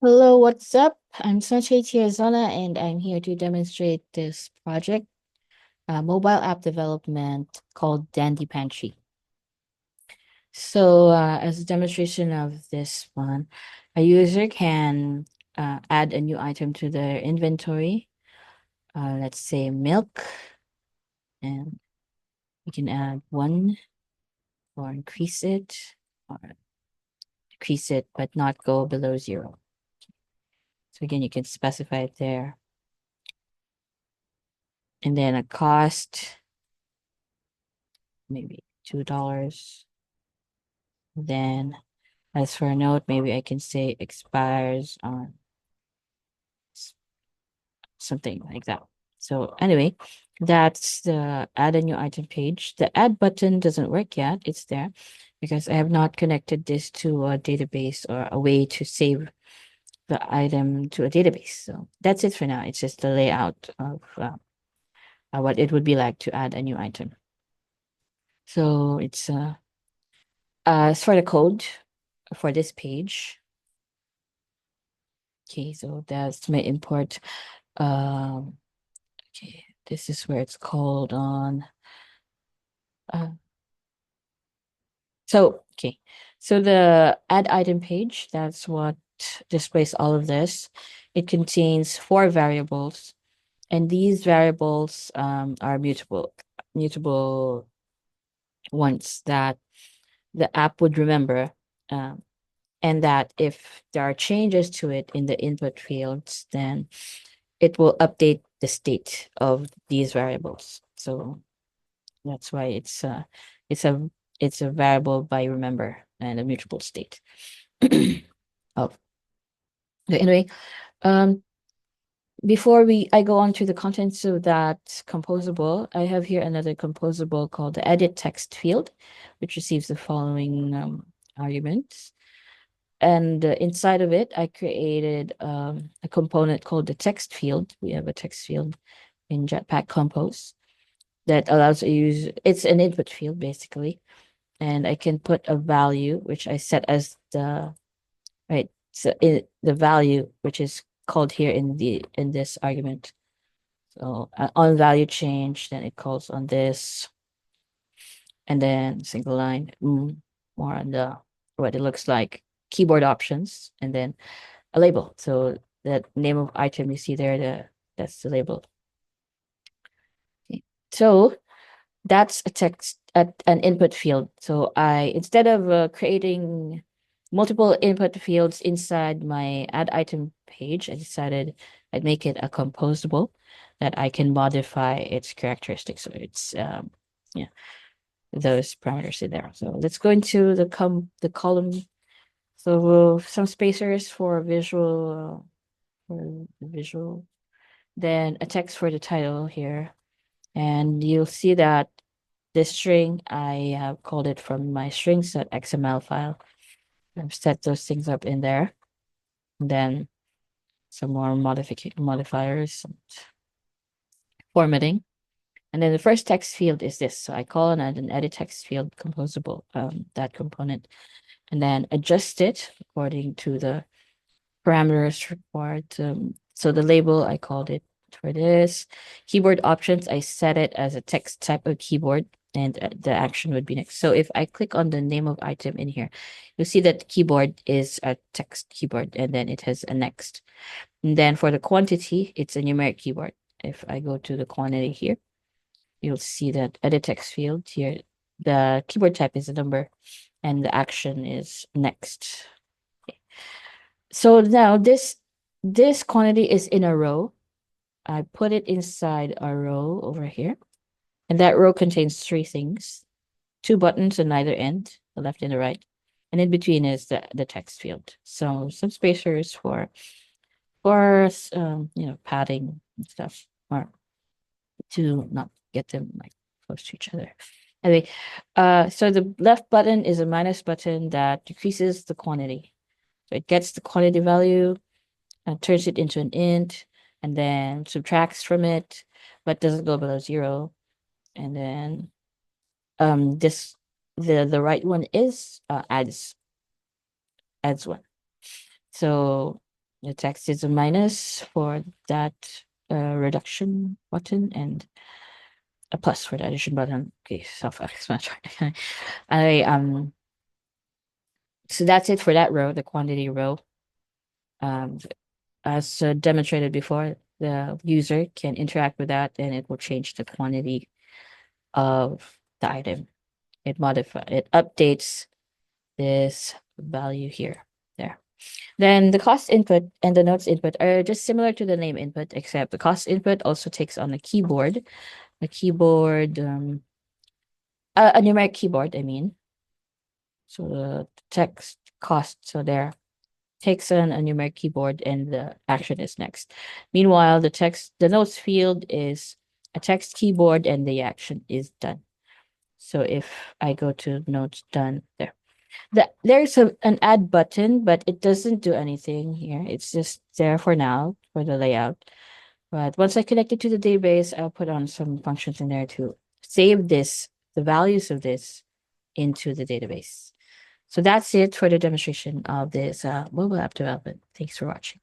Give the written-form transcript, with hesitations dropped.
Hello, what's up? I'm Sanche Tiazana and I'm here to demonstrate this project, mobile app development called Dandy Pantry. As a demonstration of this one, a user can add a new item to their inventory. Let's say milk, and you can add one or increase it or decrease it, but not go below zero. So again, you can specify it there. And then a cost, maybe $2. Then as for a note, maybe I can say expires on something like that. So anyway, that's the add a new item page. The add button doesn't work yet. It's there because I have not connected this to a database or a way to save the item to a database. So that's it for now. It's just the layout of what it would be like to add a new item. So it's as for the code for this page. Okay, so that's my import. Um, okay, this is where it's called on. Uh, okay, so the add item page, that's what displays all of this. It contains four variables, and these variables are mutable ones that the app would remember. Um, and that if there are changes to it in the input fields, then it will update the state of these variables. So that's why it's a it's a variable by remember and a mutable state. Oh, anyway, um, before I go on to the contents of that composable, I have here another composable called the edit text field, which receives the following arguments. And inside of it, I created a component called the text field. We have a text field in Jetpack Compose that allows a user, it's an input field basically. And I can put a value, which I set as right, so the value, which is called here in this argument. So on value change, then it calls on this, and then single line, more on the what it looks like, keyboard options, and then a label. So that name of item you see there, that's the label. Okay. So that's a text at an input field. So I instead of creating multiple input fields inside my add item page, I decided I'd make it a composable that I can modify its characteristics. So it's yeah, those parameters in there. So let's go into the column. So some spacers for visual, then a text for the title here. And you'll see that this string, I have called it from my strings.xml file. I've set those things up in there. And then some more modifiers, and formatting. And then the first text field is this. So I call and add an edit text field composable, that component, and then adjust it according to the parameters required. So the label, I called it for this. Keyboard options, I set it as a text type of keyboard, and the action would be next. So if I click on the name of item in here, you'll see that keyboard is a text keyboard, and then it has a next. And then for the quantity, it's a numeric keyboard. If I go to the quantity here, you'll see that edit text field here, the keyboard type is a number, and the action is next. So now this quantity is in a row. I put it inside a row over here, and that row contains three things: two buttons on either end, the left and the right, and in between is the text field. So some spacers for padding and stuff, or to not get them like close to each other. Anyway, so the left button is a minus button that decreases the quantity. So it gets the quantity value and turns it into an int, and then subtracts from it, but doesn't go below zero. And then this the right one is adds one. So The text is a minus for that reduction button and a plus for the addition button. Okay, self-explanatory. I so that's it for that row, the quantity row. Um, as demonstrated before, the user can interact with that and it will change the quantity of the item. It updates this value here. There. Then the cost input and the notes input are just similar to the name input, except the cost input also takes on a keyboard, a numeric keyboard, I mean. So the text cost, so there takes on a numeric keyboard and the action is next. Meanwhile, the notes field is a text keyboard and the action is done. So if I go to notes done there. There's an add button, but it doesn't do anything here. It's just there for now for the layout. But once I connect it to the database, I'll put on some functions in there to save the values of this into the database. So that's it for the demonstration of this mobile app development. Thanks for watching.